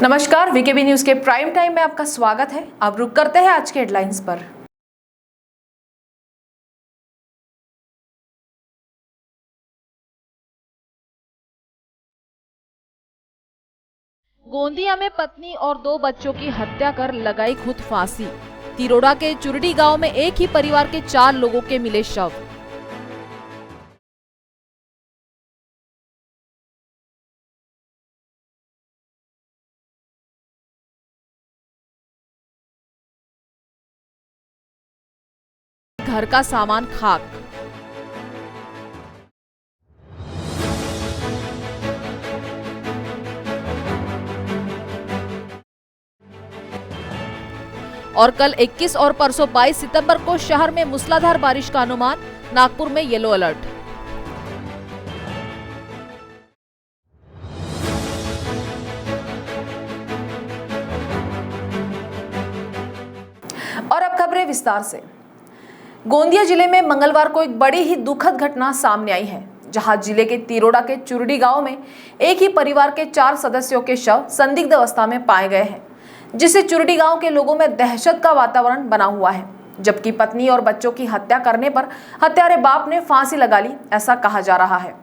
नमस्कार, VKB news के prime time में आपका स्वागत है। अब रुक करते हैं आज के हेडलाइंस पर। गोंदिया में पत्नी और 2 बच्चों की हत्या कर लगाई खुद फांसी। तिरोड़ा के चुरडी गांव में एक ही परिवार के 4 लोगों के मिले शव। घर का सामान खाक। और कल 21 और परसों 22 सितंबर को शहर में मूसलाधार बारिश का अनुमान। नागपुर में येलो अलर्ट। और अब खबरें विस्तार से। गोंदिया जिले में मंगलवार को एक बड़ी ही दुखद घटना सामने आई है, जहां जिले के तिरोड़ा के चुरडी गांव में एक ही परिवार के 4 सदस्यों के शव संदिग्ध अवस्था में पाए गए हैं, जिससे चुरडी गांव के लोगों में दहशत का वातावरण बना हुआ है। जबकि पत्नी और बच्चों की हत्या करने पर हत्यारे बाप ने फांसी लगा ली, ऐसा कहा जा रहा है।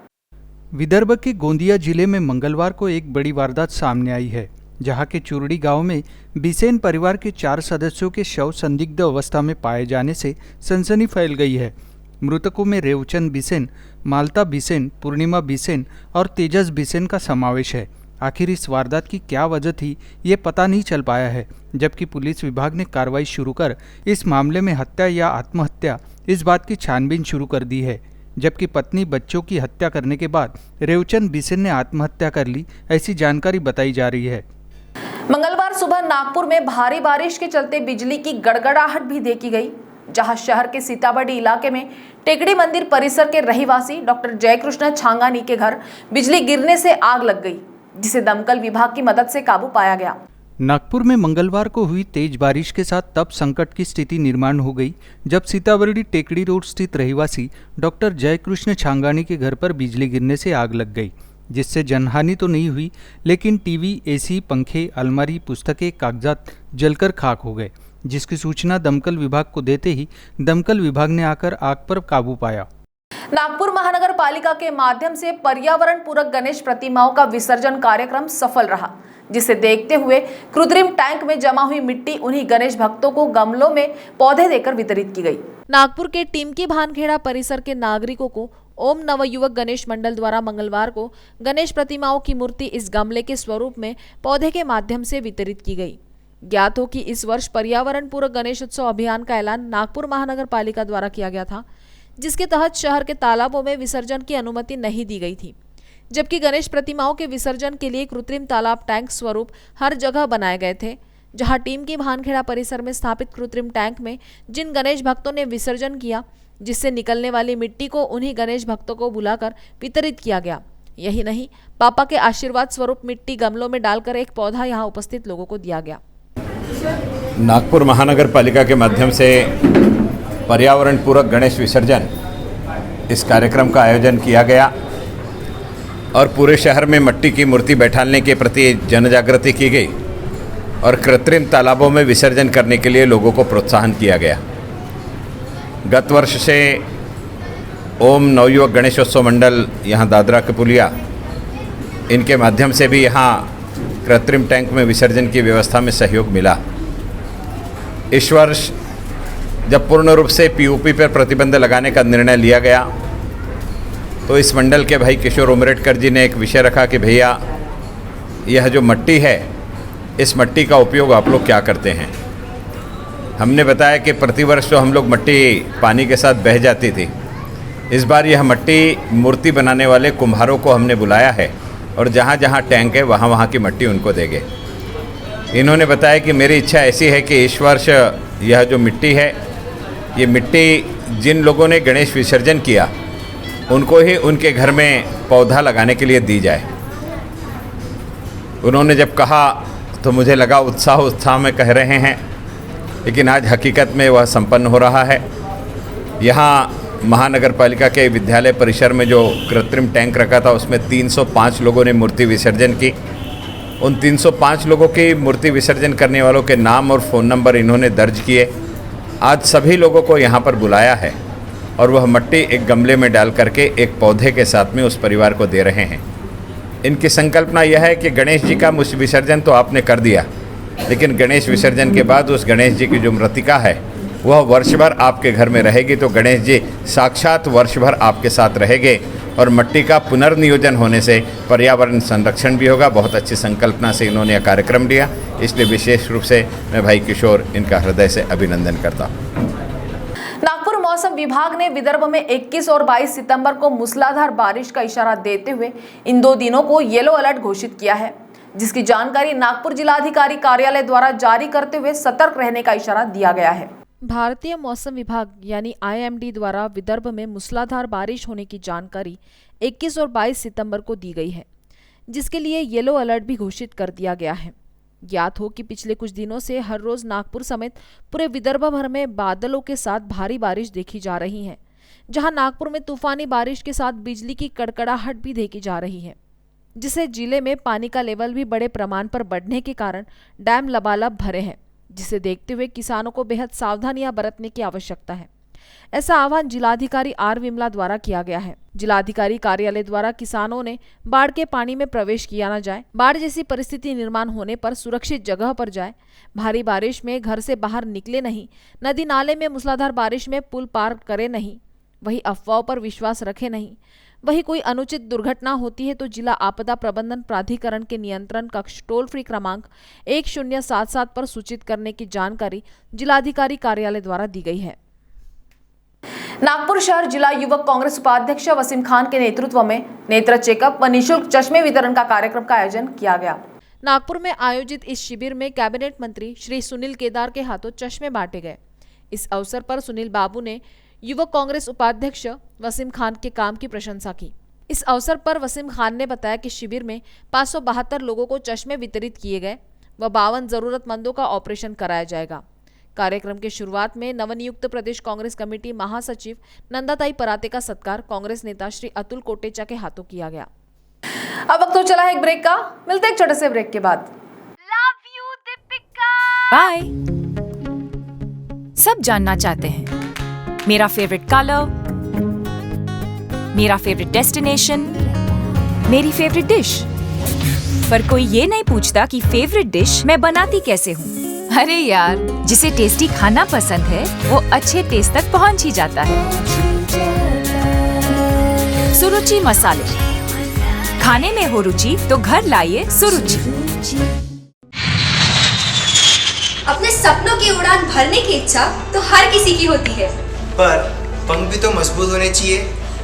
विदर्भ के गोंदिया जिले में मंगलवार को एक बड़ी वारदात सामने आई है, जहां के चुरडी गांव में बिसेन परिवार के 4 सदस्यों के शव संदिग्ध अवस्था में पाए जाने से सनसनी फैल गई है। मृतकों में रेवचंद बिसेन, मालता बिसेन, पूर्णिमा बिसेन और तेजस बिसेन का समावेश है। आखिर इस वारदात की क्या वजह थी, ये पता नहीं चल पाया है, जबकि पुलिस विभाग ने कार्रवाई शुरू कर इस मामले में हत्या या आत्महत्या इस बात की छानबीन शुरू कर दी है। जबकि पत्नी बच्चों की हत्या करने के बाद रेवचंद बिसेन ने आत्महत्या कर ली, ऐसी जानकारी बताई जा रही है। मंगलवार सुबह नागपुर में भारी बारिश के चलते बिजली की गड़गड़ाहट भी देखी गई, जहां शहर के सीताबड़ी इलाके में टेकड़ी मंदिर परिसर के रहीवासी डॉक्टर जयकृष्ण छांगानी के घर बिजली गिरने से आग लग गई, जिसे दमकल विभाग की मदद से काबू पाया गया। नागपुर में मंगलवार को हुई तेज बारिश के साथ तब संकट की स्थिति निर्माण हो गई, जब सीताबड़ी टेकड़ी रोड स्थित रहीवासी डॉक्टर जयकृष्ण छांगानी के घर पर बिजली गिरने से आग लग गई, जिससे जनहानि तो नहीं हुई, लेकिन टीवी, एसी, पंखे, अलमारी, पुस्तकें, कागजात जलकर खाक हो गए, जिसकी सूचना दमकल विभाग को देते ही दमकल विभाग ने आकर आग पर काबू पाया। नागपुर महानगर पालिका के माध्यम से पर्यावरण पूरक गणेश प्रतिमाओं का विसर्जन कार्यक्रम सफल रहा, जिसे देखते हुए कृत्रिम टैंक में जमा हुई मिट्टी उन्हीं गणेश भक्तों को गमलों में पौधे देकर वितरित की गई। नागपुर के टिमकी भानखेड़ा परिसर के नागरिकों को ओम नवयुवक गणेश मंडल द्वारा मंगलवार को गणेश प्रतिमाओं की मूर्ति इस गमले के स्वरूप में पौधे के माध्यम से वितरित की गई। ज्ञात हो कि इस वर्ष पर्यावरण पूरक गणेश उत्सव अभियान का ऐलान नागपुर महानगर पालिका द्वारा किया गया था, जिसके तहत शहर के तालाबों में विसर्जन की अनुमति नहीं दी गई थी, जबकि गणेश प्रतिमाओं के विसर्जन के लिए कृत्रिम तालाब टैंक स्वरूप हर जगह बनाए गए थे। जहां टीम की भानखेड़ा परिसर में स्थापित कृत्रिम टैंक में जिन गणेश भक्तों ने विसर्जन किया, जिससे निकलने वाली मिट्टी को उन्हीं गणेश भक्तों को बुलाकर वितरित किया गया। यही नहीं, पापा के आशीर्वाद स्वरूप मिट्टी गमलों में डालकर एक पौधा यहां उपस्थित लोगों को दिया गया। नागपुर महानगर पालिका के माध्यम से पर्यावरण पूरक गणेश विसर्जन इस कार्यक्रम का आयोजन किया गया और पूरे शहर में मिट्टी की मूर्ति बैठाने के प्रति जनजागृति की गई और कृत्रिम तालाबों में विसर्जन करने के लिए लोगों को प्रोत्साहन किया गया। गत वर्ष से ओम नवयुवक गणेशोत्सव मंडल यहाँ दादरा के पुलिया, इनके माध्यम से भी यहाँ कृत्रिम टैंक में विसर्जन की व्यवस्था में सहयोग मिला। इस वर्ष जब पूर्ण रूप से पीओपी पर प्रतिबंध लगाने का निर्णय लिया गया, तो इस मंडल के भाई किशोर उमरेडकर जी ने एक विषय रखा कि भैया, यह जो मिट्टी है, इस मिट्टी का उपयोग आप लोग क्या करते हैं। हमने बताया कि प्रतिवर्ष तो हम लोग मिट्टी पानी के साथ बह जाती थी, इस बार यह मिट्टी मूर्ति बनाने वाले कुम्हारों को हमने बुलाया है और जहाँ जहाँ टैंक है वहाँ वहाँ की मिट्टी उनको देंगे। इन्होंने बताया कि मेरी इच्छा ऐसी है कि इस वर्ष यह जो मिट्टी है, ये मिट्टी जिन लोगों ने गणेश विसर्जन किया उनको ही उनके घर में पौधा लगाने के लिए दी जाए। उन्होंने जब कहा तो मुझे लगा उत्साह में कह रहे हैं, लेकिन आज हकीकत में वह संपन्न हो रहा है। यहाँ महानगर पालिका के विद्यालय परिसर में जो कृत्रिम टैंक रखा था, उसमें 305 लोगों ने मूर्ति विसर्जन की। उन 305 लोगों की मूर्ति विसर्जन करने वालों के नाम और फ़ोन नंबर इन्होंने दर्ज किए। आज सभी लोगों को यहाँ पर बुलाया है और वह मिट्टी एक गमले में डाल करके एक पौधे के साथ में उस परिवार को दे रहे हैं। इनकी संकल्पना यह है कि गणेश जी का विसर्जन तो आपने कर दिया, लेकिन गणेश विसर्जन के बाद उस गणेश जी की जो मृतिका है वह वर्ष भर आपके घर में रहेगी, तो गणेश जी साक्षात वर्ष भर आपके साथ रहेंगे और मिट्टी का पुनर्नियोजन होने से पर्यावरण संरक्षण भी होगा। बहुत अच्छी संकल्पना से इन्होंने यह कार्यक्रम लिया, इसलिए विशेष रूप से मैं भाई किशोर इनका हृदय से अभिनंदन करता हूँ। नागपुर मौसम विभाग ने विदर्भ में 21 और 22 सितंबर को मूसलाधार बारिश का इशारा देते हुए इन 2 दिनों को येलो अलर्ट घोषित किया है, जिसकी जानकारी नागपुर जिलाधिकारी कार्यालय द्वारा जारी करते हुए सतर्क रहने का इशारा दिया गया है। भारतीय मौसम विभाग यानी IMD द्वारा विदर्भ में मूसलाधार बारिश होने की जानकारी 21 और 22 सितंबर को दी गई है, जिसके लिए येलो अलर्ट भी घोषित कर दिया गया है। ज्ञात हो कि पिछले कुछ दिनों से हर रोज नागपुर समेत पूरे विदर्भ भर में बादलों के साथ भारी बारिश देखी जा रही है, जहां नागपुर में तूफानी बारिश के साथ बिजली की कड़कड़ाहट भी देखी जा रही है, जिससे जिले में पानी का लेवल भी बड़े प्रमाण पर बढ़ने के कारण डैम लबालब भरे हैं, जिसे देखते हुए किसानों को बेहद सावधानियां बरतने की आवश्यकता है। ऐसा आह्वान जिलाधिकारी आर विमला द्वारा किया गया है। जिलाधिकारी कार्यालय द्वारा किसानों ने बाढ़ के पानी में प्रवेश किया न जाए, बाढ़ जैसी परिस्थिति निर्माण होने पर सुरक्षित जगह पर जाए, भारी बारिश में घर से बाहर निकले नहीं, नदी नाले में मूसलाधार बारिश में पुल पार करे नहीं, वही अफवाहों पर विश्वास रखे नहीं, वही कोई अनुचित दुर्घटना होती है तो जिला आपदा प्रबंधन प्राधिकरण के नियंत्रण कक्ष टोल फ्री क्रमांक 1077 पर सूचित करने की जानकारी जिलाधिकारी कार्यालय द्वारा दी गई है। नागपुर शहर जिला युवक कांग्रेस उपाध्यक्ष वसीम खान के नेतृत्व में नेत्र चेकअप व निःशुल्क चश्मे वितरण का कार्यक्रम का आयोजन किया गया। नागपुर में आयोजित इस शिविर में कैबिनेट मंत्री श्री सुनील केदार के हाथों चश्मे बांटे गए। इस अवसर पर सुनील बाबू ने युवक कांग्रेस उपाध्यक्ष वसीम खान के काम की प्रशंसा की। इस अवसर पर वसीम खान ने बताया कि शिविर में 572 लोगों को चश्मे वितरित किए गए व 52 जरूरतमंदों का ऑपरेशन कराया जाएगा। कार्यक्रम के शुरुआत में नवनियुक्त प्रदेश कांग्रेस कमेटी महासचिव नंदाताई पराते का सत्कार कांग्रेस नेता श्री अतुल कोटेचा के हाथों किया गया। अब वक्त तो चला है एक ब्रेक का, मिलते एक छोटे से ब्रेक के बाद। Love you Deepika. बाय। सब जानना चाहते हैं मेरा फेवरेट कलर, मेरा फेवरेट डेस्टिनेशन, मेरी फेवरेट डिश, पर कोई ये नहीं पूछता कि फेवरेट डिश मैं बनाती कैसे हूँ। अरे यार, जिसे टेस्टी खाना पसंद है वो अच्छे टेस्ट तक पहुँच ही जाता है। सुरुचि मसाले, खाने में हो रुचि तो घर लाइए सुरुचि। अपने सपनों की उड़ान भरने की इच्छा तो हर किसी की होती है, पर पंख भी तो मजबूत होने चाहिए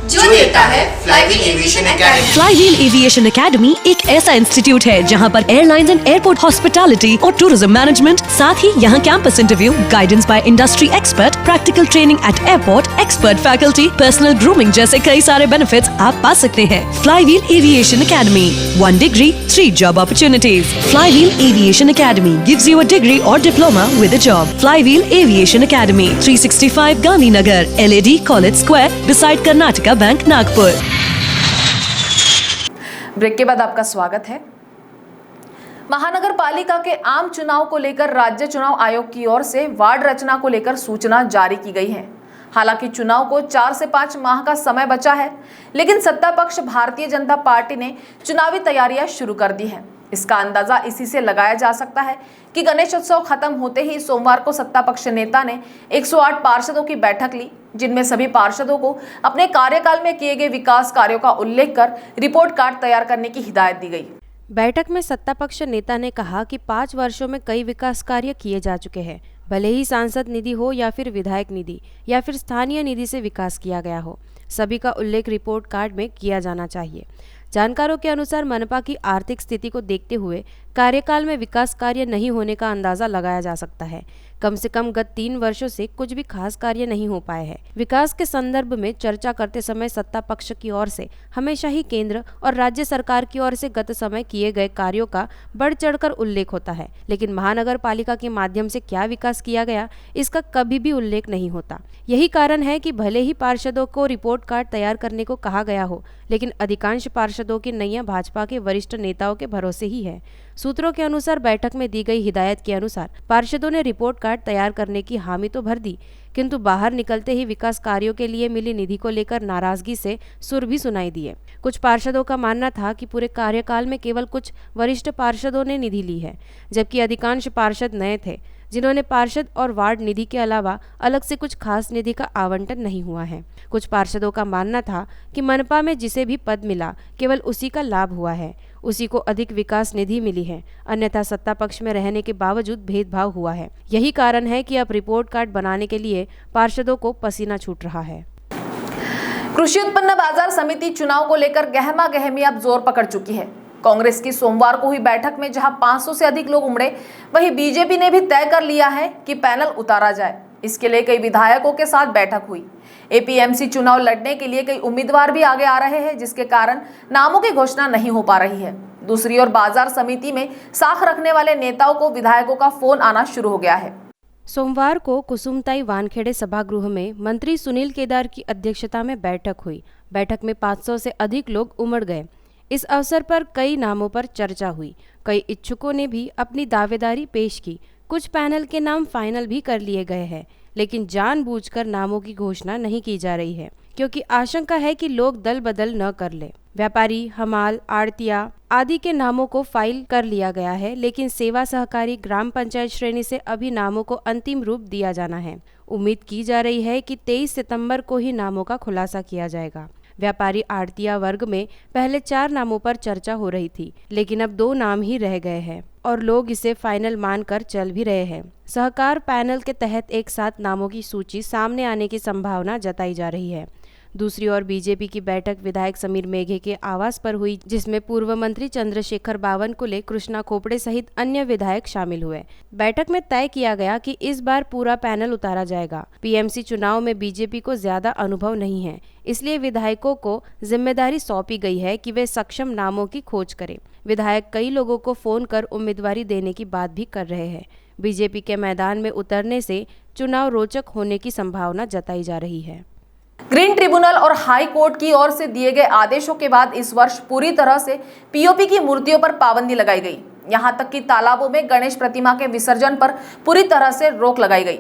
जो देता है flywheel aviation academy. Flywheel aviation academy एक ऐसा इंस्टीट्यूट है जहां पर एयरलाइंस एंड एयरपोर्ट हॉस्पिटैलिटी और टूरिज्म मैनेजमेंट, साथ ही यहां campus interview, guidance by industry expert, practical training at airport, expert faculty, personal grooming जैसे कई सारे बेनिफिट्स आप पा सकते हैं। Flywheel aviation academy, 1 degree 3 job opportunities. Flywheel aviation academy gives you a degree और diploma with a job. Flywheel aviation academy, 365 Gandhinagar, LAD college square, beside Karnataka bank, Nagpur. Break के बाद आपका स्वागत है। महानगर पालिका के आम चुनाव को लेकर राज्य चुनाव आयोग की ओर से वार्ड रचना को लेकर सूचना जारी की गई है। हालांकि चुनाव को 4 से 5 माह का समय बचा है, लेकिन सत्ता पक्ष भारतीय जनता पार्टी ने चुनावी तैयारियां शुरू कर दी है। इसका अंदाजा इसी से लगाया जा सकता है कि गणेश उत्सव खत्म होते ही सोमवार को सत्ता पक्ष नेता ने 108 पार्षदों की बैठक ली, जिनमें सभी पार्षदों को अपने कार्यकाल में किए गए विकास कार्यों का उल्लेख कर रिपोर्ट कार्ड तैयार करने की हिदायत दी गई। बैठक में सत्ता पक्ष नेता ने कहा कि 5 वर्षों में कई विकास कार्य किए जा चुके हैं, भले ही सांसद निधि हो या फिर विधायक निधि या फिर स्थानीय निधि से विकास किया गया हो, सभी का उल्लेख रिपोर्ट कार्ड में किया जाना चाहिए। जानकारों के अनुसार मनपा की आर्थिक स्थिति को देखते हुए कार्यकाल में विकास कार्य नहीं होने का अंदाजा लगाया जा सकता है। कम से कम गत 3 वर्षों से कुछ भी खास कार्य नहीं हो पाए हैं। विकास के संदर्भ में चर्चा करते समय सत्ता पक्ष की ओर से हमेशा ही केंद्र और राज्य सरकार की ओर से गत समय किए गए कार्यों का बढ़ चढ़कर उल्लेख होता है, लेकिन महानगर पालिका के माध्यम से क्या विकास किया गया इसका कभी भी उल्लेख नहीं होता। यही कारण है कि भले ही पार्षदों को रिपोर्ट कार्ड तैयार करने को कहा गया हो, लेकिन अधिकांश पार्षदों की नैया भाजपा के वरिष्ठ नेताओं के भरोसे ही है। सूत्रों के अनुसार बैठक में दी गई हिदायत के अनुसार पार्षदों ने रिपोर्ट कार्ड तैयार करने की हामी तो भर दी, किंतु बाहर निकलते ही विकास कार्यों के लिए मिली निधि को लेकर नाराजगी से सुर भी सुनाई दिए। कुछ पार्षदों का मानना था कि पूरे कार्यकाल में केवल कुछ वरिष्ठ पार्षदों ने निधि ली है, जबकि अधिकांश पार्षद नए थे जिन्होंने पार्षद और वार्ड निधि के अलावा अलग से कुछ खास निधि का आवंटन नहीं हुआ है। कुछ पार्षदों का मानना था कि मनपा में जिसे भी पद मिला केवल उसी का लाभ हुआ है, उसी को अधिक विकास निधि मिली है, अन्यथा सत्ता पक्ष में रहने के बावजूद भेदभाव हुआ है। यही कारण है कि अब रिपोर्ट कार्ड बनाने के लिए पार्षदों को पसीना छूट रहा है। कृषि उत्पन्न बाजार समिति चुनाव को लेकर गहमा गहमी अब जोर पकड़ चुकी है। कांग्रेस की सोमवार को हुई बैठक में जहां 500 से अधिक लोग उमड़े, वहीं बीजेपी ने भी तय कर लिया है कि पैनल उतारा जाए। इसके लिए कई विधायकों के साथ बैठक हुई। एपीएमसी चुनाव लड़ने के लिए कई उम्मीदवार भी आगे आ रहे हैं, जिसके कारण नामों की घोषणा नहीं हो पा रही है। दूसरी ओर बाजार समिति में साख रखने वाले नेताओं को विधायकों का फोन आना शुरू हो गया है। सोमवार को कुसुमताई वानखेड़े सभागृह में मंत्री सुनील केदार की अध्यक्षता में बैठक हुई। बैठक में 500 से अधिक लोग उमड़ गए। इस अवसर पर कई नामों पर चर्चा हुई। कई इच्छुकों ने भी अपनी दावेदारी पेश की। कुछ पैनल के नाम फाइनल भी कर लिए गए हैं, लेकिन जानबूझकर नामों की घोषणा नहीं की जा रही है, क्योंकि आशंका है कि लोग दल बदल न कर ले। व्यापारी, हमाल, आड़तिया आदि के नामों को फाइल कर लिया गया है, लेकिन सेवा सहकारी ग्राम पंचायत श्रेणी से अभी नामों को अंतिम रूप दिया जाना है। उम्मीद की जा रही है कि 23 सितंबर को ही नामों का खुलासा किया जाएगा। व्यापारी आड़तिया वर्ग में पहले 4 नामों पर चर्चा हो रही थी, लेकिन अब 2 नाम ही रह गए हैं और लोग इसे फाइनल मानकर चल भी रहे हैं। सहकार पैनल के तहत एक साथ नामों की सूची सामने आने की संभावना जताई जा रही है। दूसरी ओर बीजेपी की बैठक विधायक समीर मेघे के आवास पर हुई, जिसमें पूर्व मंत्री चंद्रशेखर बावनकुले, कृष्णा खोपड़े सहित अन्य विधायक शामिल हुए। बैठक में तय किया गया कि इस बार पूरा पैनल उतारा जाएगा। पीएमसी चुनाव में बीजेपी को ज्यादा अनुभव नहीं है, इसलिए विधायकों को जिम्मेदारी सौंपी गई है कि वे सक्षम नामों की खोज करें। विधायक कई लोगों को फोन कर उम्मीदवारी देने की बात भी कर रहे हैं। बीजेपी के मैदान में उतरने से चुनाव रोचक होने की संभावना जताई जा रही है। ग्रीन ट्रिब्यूनल और हाई कोर्ट की ओर से दिए गए आदेशों के बाद इस वर्ष पूरी तरह से पीओपी की मूर्तियों पर पाबंदी लगाई गई। यहां तक कि तालाबों में गणेश प्रतिमा के विसर्जन पर पूरी तरह से रोक लगाई गई।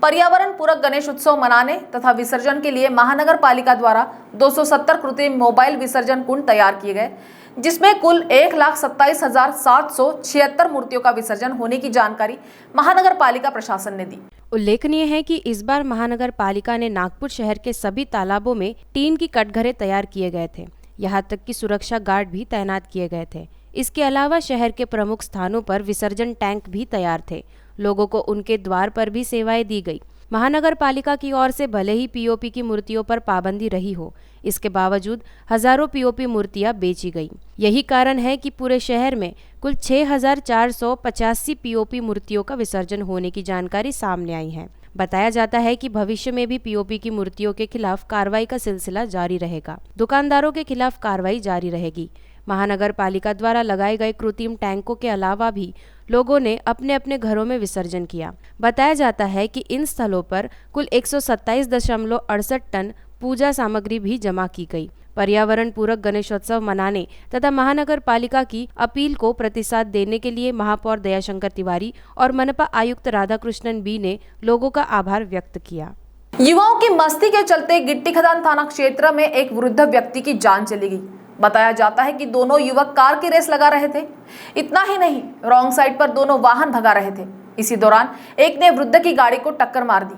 पर्यावरण पूरक गणेश उत्सव मनाने तथा विसर्जन के लिए महानगर पालिका द्वारा 270 कृत्रिम मोबाइल विसर्जन कुंड तैयार किए गए, जिसमें कुल 1,27,776 मूर्तियों का विसर्जन होने की जानकारी महानगर पालिका प्रशासन ने दी। उल्लेखनीय है कि इस बार महानगर पालिका ने नागपुर शहर के सभी तालाबों में टीन की कटघरे तैयार किए गए थे। यहाँ तक कि सुरक्षा गार्ड भी तैनात किए गए थे। इसके अलावा शहर के प्रमुख स्थानों पर विसर्जन टैंक भी तैयार थे। लोगों को उनके द्वार पर भी सेवाएं दी गई। महानगर पालिका की ओर से भले ही पीओपी की मूर्तियों पर पाबंदी रही हो, इसके बावजूद हजारों पीओपी मूर्तियां बेची गई। यही कारण है कि पूरे शहर में कुल 6,485 पीओपी मूर्तियों का विसर्जन होने की जानकारी सामने आई है। बताया जाता है कि भविष्य में भी पीओपी की मूर्तियों के खिलाफ कार्रवाई का सिलसिला जारी रहेगा। दुकानदारों के खिलाफ कार्रवाई जारी रहेगी। महानगर पालिका द्वारा लगाए गए कृत्रिम टैंकों के अलावा भी लोगों ने अपने अपने घरों में विसर्जन किया। बताया जाता है कि इन स्थलों पर कुल 127.68 टन पूजा सामग्री भी जमा की गई। पर्यावरण पूरक गणेशोत्सव मनाने तथा महानगर पालिका की अपील को प्रतिसाद देने के लिए महापौर दयाशंकर तिवारी और मनपा आयुक्त राधाकृष्णन बी ने लोगों का आभार व्यक्त किया। युवाओं की मस्ती के चलते गिट्टी खदान थाना क्षेत्र में एक वृद्ध व्यक्ति की जान चली गई। बताया जाता है कि दोनों युवक कार की रेस लगा रहे थे। इतना ही नहीं, रॉन्ग साइड पर दोनों वाहन भगा रहे थे। इसी दौरान एक ने वृद्ध की गाड़ी को टक्कर मार दी।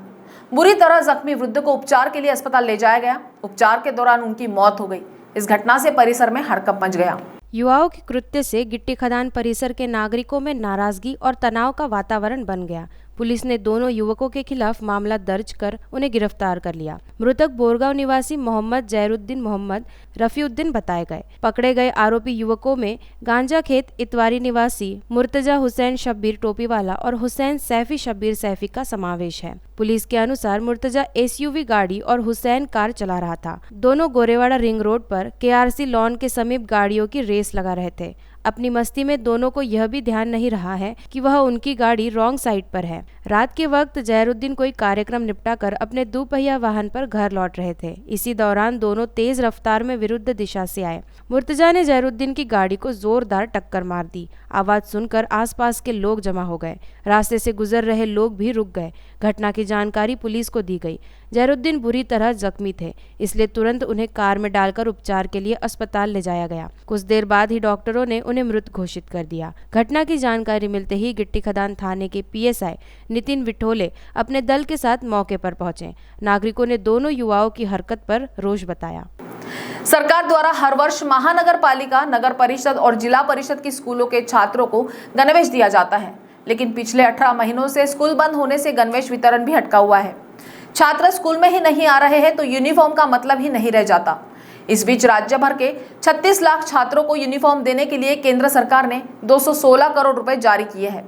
बुरी तरह जख्मी वृद्ध को उपचार के लिए अस्पताल ले जाया गया। उपचार के दौरान उनकी मौत हो गई। इस घटना से परिसर में हड़कंप मच गया। युवाओं के कृत्य से गिट्टी खदान परिसर के नागरिकों में नाराजगी और तनाव का वातावरण बन गया। पुलिस ने दोनों युवकों के खिलाफ मामला दर्ज कर उन्हें गिरफ्तार कर लिया। मृतक बोरगांव निवासी मोहम्मद जैरुद्दीन मोहम्मद रफीउद्दीन बताए गए। पकड़े गए आरोपी युवकों में गांजा खेत इतवारी निवासी मुर्तजा हुसैन शब्बीर टोपीवाला और हुसैन सैफी शब्बीर सैफी का समावेश है। पुलिस के अनुसार मुर्तजा एसयूवी गाड़ी और हुसैन कार चला रहा था। दोनों गोरेवाड़ा रिंग रोड पर केआरसी लॉन के समीप गाड़ियों की रेस लगा रहे थे। अपनी मस्ती में दोनों को यह भी ध्यान नहीं रहा है कि वह उनकी गाड़ी रॉन्ग साइड पर है। रात के वक्त जहरुद्दीन कोई कार्यक्रम निपटा कर अपने दोपहिया वाहन पर घर लौट रहे थे। इसी दौरान दोनों तेज रफ्तार में विरुद्ध दिशा से आए। मुर्तजा ने जहरुद्दीन की गाड़ी को जोरदार टक्कर मार दी। आवाज सुनकर आसपास के लोग जमा हो गए। रास्ते से गुजर रहे लोग भी रुक गए। घटना की जानकारी पुलिस को दी गई। जहरुद्दीन बुरी तरह जख्मी थे, इसलिए तुरंत उन्हें कार में डालकर उपचार के लिए अस्पताल ले जाया गया। कुछ देर बाद ही डॉक्टरों ने उन्हें मृत घोषित कर दिया। घटना की जानकारी मिलते ही गिट्टी खदान थाने के PSI नितिन विठोले अपने दल के साथ मौके पर पहुंचे। नागरिकों ने दोनों युवाओं की हरकत पर रोष बताया। सरकार द्वारा हर वर्ष महानगर पालिका, नगर परिषद और जिला परिषद की स्कूलों के छात्रों को गणवेश दिया जाता है, लेकिन पिछले 18 महीनों से स्कूल बंद होने से गणवेश वितरण भी अटका हुआ है। छात्र स्कूल में ही नहीं आ रहे हैं तो यूनिफॉर्म का मतलब ही नहीं रह जाता। इस बीच राज्य भर के 36 लाख छात्रों को यूनिफॉर्म देने के लिए केंद्र सरकार ने 216 करोड़ रुपए जारी किए हैं।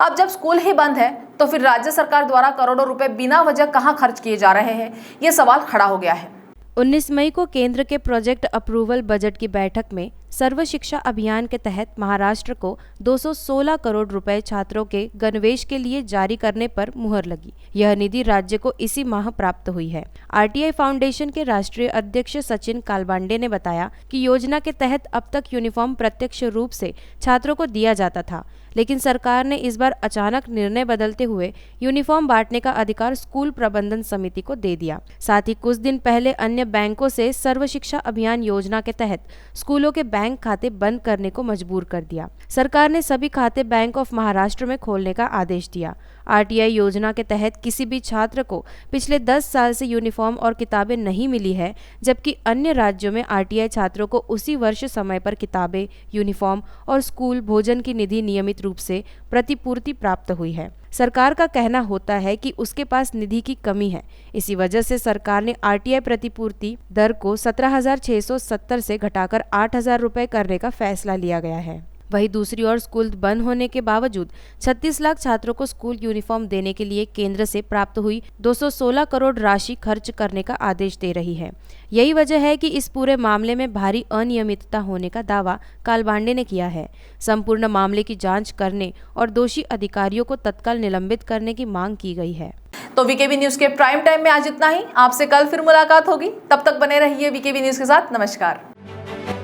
अब जब स्कूल ही बंद है तो फिर राज्य सरकार द्वारा करोड़ों रुपए बिना वजह कहां खर्च किए जा रहे हैं, ये सवाल खड़ा हो गया है। 19 मई को केंद्र के प्रोजेक्ट अप्रूवल बजट की बैठक में सर्व शिक्षा अभियान के तहत महाराष्ट्र को 216 करोड़ रुपए छात्रों के गणवेश के लिए जारी करने पर मुहर लगी। यह निधि राज्य को इसी माह प्राप्त हुई है। RTI फाउंडेशन के राष्ट्रीय अध्यक्ष सचिन कालबांडे ने बताया कि योजना के तहत अब तक यूनिफॉर्म प्रत्यक्ष रूप से छात्रों को दिया जाता था, लेकिन सरकार ने इस बार अचानक निर्णय बदलते हुए यूनिफॉर्म बांटने का अधिकार स्कूल प्रबंधन समिति को दे दिया। साथ ही कुछ दिन पहले अन्य बैंकों से सर्व शिक्षा अभियान योजना के तहत स्कूलों के बैंक खाते बंद करने को मजबूर कर दिया। सरकार ने सभी खाते बैंक ऑफ महाराष्ट्र में खोलने का आदेश दिया। RTI योजना के तहत किसी भी छात्र को पिछले 10 साल से यूनिफॉर्म और किताबें नहीं मिली है, जबकि अन्य राज्यों में RTI छात्रों को उसी वर्ष समय पर किताबें, यूनिफॉर्म और स्कूल भोजन की निधि नियमित रूप से प्रतिपूर्ति प्राप्त हुई है। सरकार का कहना होता है कि उसके पास निधि की कमी है। इसी वजह से सरकार ने RTI प्रतिपूर्ति दर को 17,670 से घटाकर 8,000 रुपये करने का फैसला लिया गया है। वहीं दूसरी ओर स्कूल बंद होने के बावजूद 36 लाख छात्रों को स्कूल यूनिफॉर्म देने के लिए केंद्र से प्राप्त हुई 216 करोड़ राशि खर्च करने का आदेश दे रही है। यही वजह है कि इस पूरे मामले में भारी अनियमितता होने का दावा कालबांडे ने किया है। संपूर्ण मामले की जांच करने और दोषी अधिकारियों को तत्काल निलंबित करने की मांग की गई है। तो VKB न्यूज के प्राइम टाइम में आज इतना ही। आपसे कल फिर मुलाकात होगी, तब तक बने रहिए VKB न्यूज के साथ। नमस्कार।